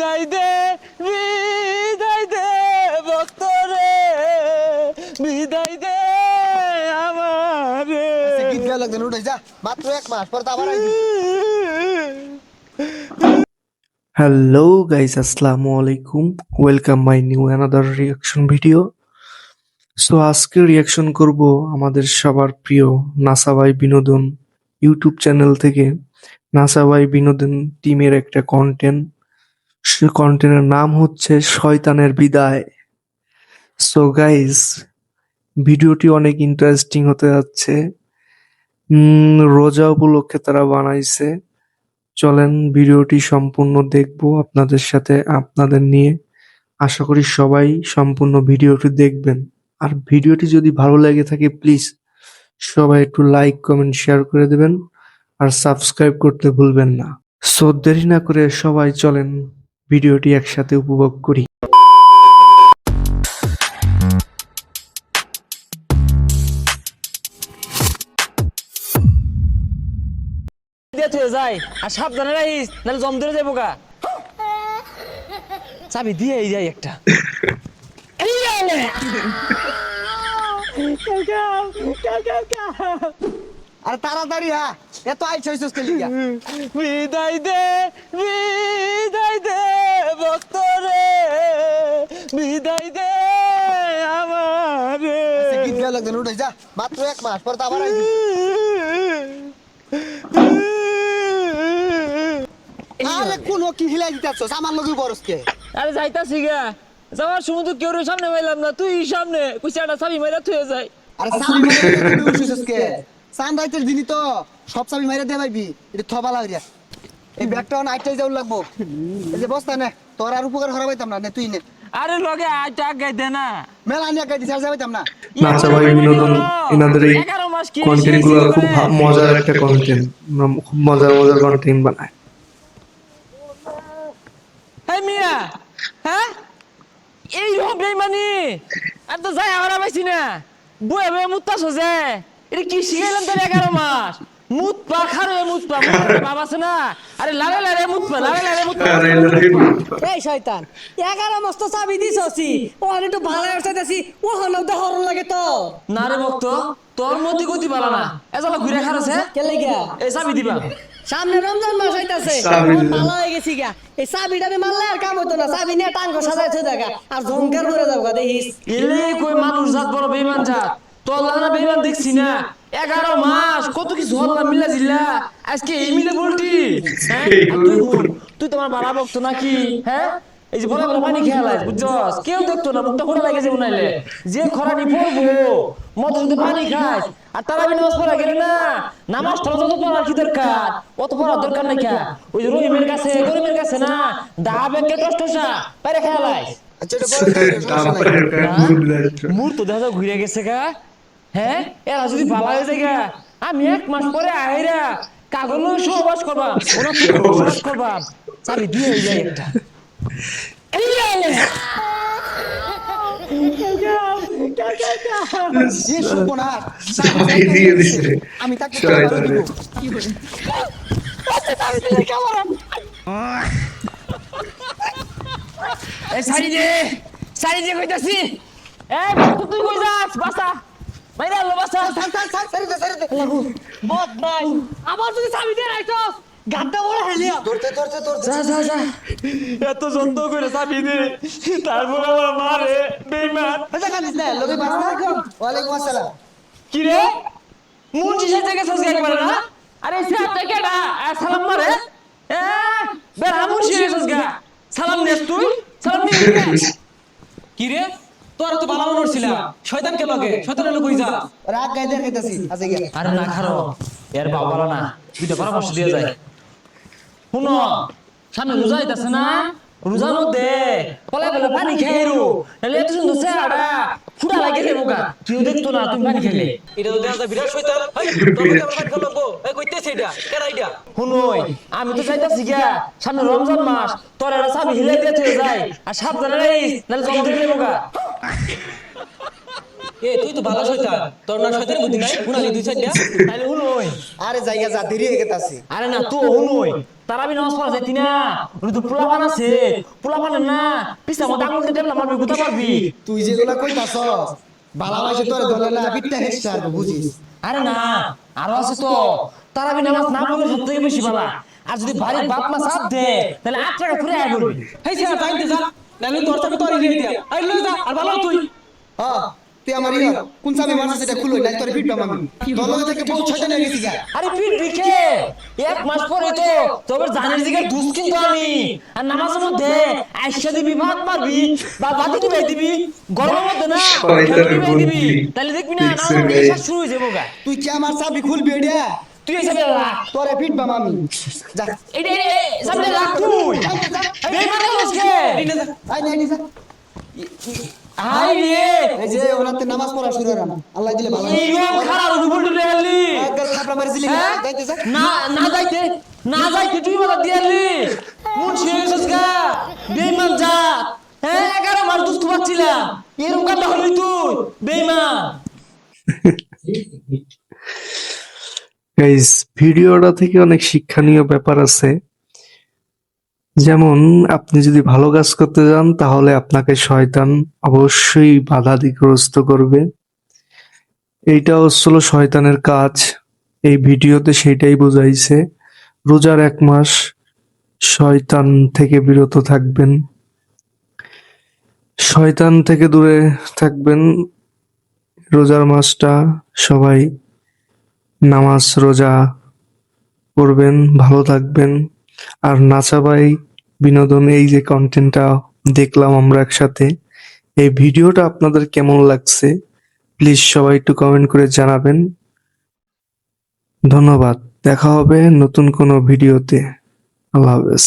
বিদায় দে ভক্তরে বিদায় দে আমারে। গীত গাওয়া লাগবে উঠে যা, মাত্র 1 মাস পর তো আবার IB. Hello guys, Assalamu alaikum. Welcome my new another reaction video. So আজকে রিয়াকশন করব আমাদের সবার প্রিয় নাসাবাই বিনোদন ইউটিউব চ্যানেল থেকে। নাসাবাই বিনোদন টিমের একটা কন্টেন্ট, সে কন্টেন্টের নাম হচ্ছে শয়তানের বিদায়। সো গাইস, ভিডিওটি অনেক ইন্টারেস্টিং হতে যাচ্ছে। রোজা উপলক্ষে তারা বানাইছে। চলেন ভিডিওটি সম্পূর্ণ দেখবো আপনাদের সাথে, আপনাদের নিয়ে। আশা করি সবাই সম্পূর্ণ ভিডিওটি দেখবেন। আর ভিডিওটি যদি ভালো লেগে থাকে প্লিজ সবাই একটু লাইক কমেন্ট শেয়ার করে দেবেন আর সাবস্ক্রাইব করতে ভুলবেন না। সো দেরি না করে সবাই চলেন ভিডিওটি একসাথে উপভোগ করি। যায় আর সাবধানে রাখিস, নাহলে জম ধরে যাবো গা। চাবি দিয়ে যাই একটা। আরে তাড়াতাড়ি হ্যাঁ, এত আইছ হইছস কে লিগা? বিদায় দে ভক্তরে বিদায় দে আমারে। গীত গাওয়া লাগবে উঠে যা, মাত্র 1 মাস পর তো আবার আইবি। আরে কোন কি হিলাই দিতাছস আমার লগে বরসকে? আরে যাইতাছি গা, যাওয়ার সময় তো কেউ সামনে পাইলাম না, তুই সামনে কুইসাটা চাবি মাইরা থুয়ে যায়। আরে সাবি মাইরা তুই উঠছিস কে? সানরাইজের দিনই তো সব চাবি মাইরা দে ভাইবি, এটা থবা লাগিয়া। এই ব্যাগটা নাইটটাই যাও লাগবো। এই যে বস্তা নে, তোর আর উপকার করা পাইতাম না, নে তুই নে। আরে লগে আইটা গাই দে না, মেলা নিয়া গাইতে ছাড়া যাইতাম না। নাসাবাই বিনোদন এনাদের এই 11 মাস কি কন্টেন্ট গুলো খুব মজার একটা কন্টেন্ট, খুব মজার কন্টেন্ট বানায়। হ্যাঁ মিয়া, হ্যাঁ এই হবে মানে আর তো যাই আমরা পাইছি না, বয়ে বয়ে মুত্তা সোজে। এটা কি শিখাইলাম তোর 11 মাস? মুত পা খারে মুত পা বাবা আছে না। আরে লালে লালে মুত পা, লালে লালে মুত পা। এই শয়তান 11 মস্ত চাবি দিছছি ও একটু ভালো হইতাছি ও হলো তো হরন লাগে তো না রে ভক্ত, তোর মতি গতি বালা না, এজলা ঘুরে খারছে কে লাগা এই চাবি দিবা। সামনে রমজান মাস হইতাছে ভালো হয়ে গেছি গা। এই চাবিটা আমি মারলে আর কাম হইতো না, চাবি নিয়ে টাঙ্গ সাজাই থই দেখা আর ঝংকার করে যাবো গা দেখিস। এলে কই মানুষ জাত বড় বেঈমান জাত, তোর লাগা বেঈমান দেখছি না। 11 মাস কত কিছু হল্লা মিলা জিল্লা, আজকে এই মিলে বলটি। হ্যাঁ তুই তোমার বাবা ভক্ত নাকি? হ্যাঁ এই যে বলে বলে পানি খেয়ালাই বুঝছস, কেউ দেখতো না, মুখটা খোলা লাগে যে উনাইলে যে খরানি পড়বো মত যদি পানি খাস। আর তারা নামাজ পড়া গেলে না, নামাজ তো যত পড়ার কি দরকার, অত পড়ার দরকার নাই। ওই যে রহিমের কাছে গরিবের কাছে না দা ব্যাংকে টসটসা পারে খেয়ালাই। আচ্ছা এটা বড় মুর তো দেখা ঘুরে গেছে গা। হ্যাঁ এরা যদি ভালো হয়ে যায় গা, আমি 1 মাস পরে আইরা কাগজ সহবাস করবা, ওরা সহবাস করবা। চাবি দিয়ে যাই একটা। আমি তাকে সারি দে কইতাছি। এই ভক্ত তুই কই যাস? বাসা মাইরা আলো বাসা। বদমাই আবার যদি চাবি দিয়ে রাখছস গাড্ডা বড় হেলিয়া ধরতে যা যা যা, এত যত্ন করে চাবি দে, তারপর আমার মারে বেঈমান। আচ্ছা কাঁদিস না, লগে বাস আলাইকুম। ওয়ালাইকুম আসসালাম। কি রে মুন্সি সাথে গেছস একবার না? আরে সাথে কেডা সালাম মারে? এ বেড়া মুন্সি গেছস গা, সালাম নেস তুই? সালাম দিবি কি রে? তোর তো বালা মনে হচ্ছিল শয়তান কে লগে, শয়তানের লোক কই যা। রাগ গাইতে গাইতাছি আছে গিয়া। আরে না খারো এর বাবা না, দুইটা পরামর্শ দিয়ে যায়। শুনো সামনে রোজা আইতাছে না, রোজার মধ্যে পলাই পলাই পানি খাইরো, নাহলে এত সুন্দর চেহারা ফুটা লাগে যাবো গা, কেউ দেখতো না তুমি পানি খেলে। এটা তো দেখা যায় বিরাট শয়তান। এই তোর মধ্যে আমার পানি খাওয়া লাগবো, এই কইতেছে এটা কেডা এটা? শুনোই আমি তো চাইতাছি গা, সামনে রমজান মাস, তোর একটা চাবি হিলাই দিয়ে যায় আর সাবধানে রাখিস, নাহলে জম ধরে যাবো গা। এ তুই তো ভালো শয়তান, তোর না শয়তানের বুদ্ধি নাই, উনালি দুই চারটা। তাইলে হুনই আরে জায়গা যা দেরি হয়ে গেছে আরে না তুই হুনই তারাবি নামাজ পড়া যাইতি না ওটা তো পোলাপান আছে পোলাপান না পিছা মতো আঙুল দিয়ে টেবলা মারবি গুতা মারবি তুই যেগুলা কইতাছস বালা মাইছে তোরে ধরে না পিঠটা হেসছে আর বুঝিস আরে না আরো আছে তো তারাবি নামাজ না পড়লে সব থেকে বেশি ভালো আর যদি বাড়ির বাপ মা চাপ দে তাহলে 8 টাকা ঘুরে আয় বলবি হেই যা যাইতে যা, নাহলে তোর চাবি তোরই দিয়ে দিয়া। আই লই যা, আর ভালো তুই। হ্যাঁ তুই আমার কোন চাবি মারছিস সেটা খুলই না তোরে পিঠটা মামি তোর লগে থেকে বহুত ছয়টা নিয়ে গেছি গা আরে পিট বিকে 1 মাস পরে তো তোর জানিস দিকে দুস কিন্তু আমি আর নামাজের মধ্যে আইসা দিবি ভাত মারবি বা বাতি দিবি দিবি গরমের মধ্যে না খেতে দিবি তাহলে দেখবি না নামাজ পড়া শুরু হয়ে যাবো গা তুই কি আমার চাবি খুলবি এটা তুই এসে রাখ তোরে পিঠবা মামি যা এই সামনে রাখ তুই বেমান করছিস আই নাই যা আই রে এই যে ওনাতে নামাজ পড়া শুরু হলাম আল্লাহ দিলে ভালো এই রকম খারাপ উপর তুলে আনলি একবার থাপড়া মারি দিলি হ্যাঁ? যাইতে যা না যাইতে তুই বলা দিয়ালি মন শেষ গা বেমান যা হ্যাঁ 11 মাস দুস্থ পাচ্ছিলাম এরকম কাটা হলি তুই বেমান গাইস ভিডিওটা থেকে অনেক শিক্ষণীয় ব্যাপার আছে, যেমন আপনি যদি ভালো কাজ করতে যান তাহলে আপনাকে শয়তান অবশ্যই বাধাগ্রস্ত করবে। এইটা হচ্ছিল শয়তানের কাজ। এই ভিডিওতে সেটাই বোঝাইছে। রোজার 1 মাস শয়তান থেকে বিরত থাকবেন, শয়তান থেকে দূরে থাকবেন। রোজার মাসটা সবাই নামাজ রোজা করবেন, ভালো থাকবেন। আর নাচাবাই বিনোদন এই যে কন্টেন্টটা দেখলাম আমরা একসাথে, এই ভিডিওটা আপনাদের কেমন লাগছে প্লিজ সবাই একটু কমেন্ট করে জানাবেন। ধন্যবাদ, দেখা হবে নতুন কোনো ভিডিওতে। আল্লাহ হাফেজ।